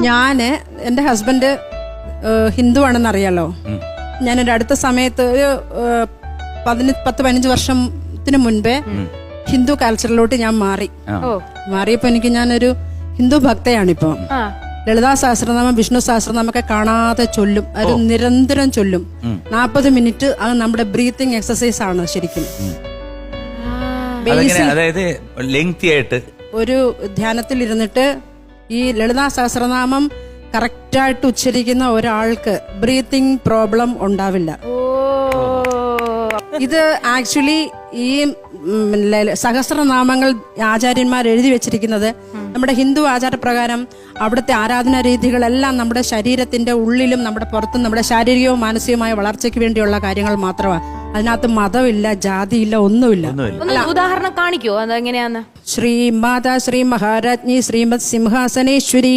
ഞാന് എൻ്റെ ഹസ്ബൻഡ് ഹിന്ദു ആണെന്ന് അറിയാലോ. ഞാനൊരു അടുത്ത സമയത്ത് ഒരു 10-15 വർഷത്തിന് മുൻപേ ഹിന്ദു കൾച്ചറിലോട്ട് ഞാൻ മാറിയപ്പോ ഞാനൊരു ഹിന്ദു ഭക്തയാണിപ്പോ. ലളിതാ സഹസ്രനാമം, വിഷ്ണു സഹസ്രനാമൊക്കെ കാണാതെ ചൊല്ലും. അത് നിരന്തരം ചൊല്ലും. 40 മിനിറ്റ്. അത് നമ്മുടെ ബ്രീത്തിങ് എക്സസൈസ് ആണ് ശരിക്കും. അതായത് ലെങ്തി ആയിട്ട് ഒരു ധ്യാനത്തിൽ ഇരുന്നിട്ട് ഈ ലളിതാ സഹസ്രനാമം കറക്റ്റായിട്ട് ഉച്ചരിക്കുന്ന ഒരാൾക്ക് ബ്രീത്തിങ് പ്രോബ്ലം ഉണ്ടാവില്ല. ഇത് ആക്ച്വലി ഈ സഹസ്രനാമങ്ങൾ ആചാര്യന്മാർ എഴുതി വെച്ചിരിക്കുന്നത് നമ്മുടെ ഹിന്ദു ആചാരപ്രകാരം അവിടുത്തെ ആരാധനാ രീതികളെല്ലാം നമ്മുടെ ശരീരത്തിന്റെ ഉള്ളിലും നമ്മുടെ പുറത്തും നമ്മുടെ ശാരീരികവും മാനസികവുമായ വളർച്ചയ്ക്ക് വേണ്ടിയുള്ള കാര്യങ്ങൾ മാത്രമാണ്. അതിനകത്ത് മതമില്ല, ജാതിയില്ല, ഒന്നുമില്ല. ഉദാഹരണം കാണിക്കോ അതെങ്ങനെയാന്ന്? ശ്രീ മാതാ ശ്രീ മഹാരാജ്ഞി ശ്രീമത് സിംഹാസനേശ്വരി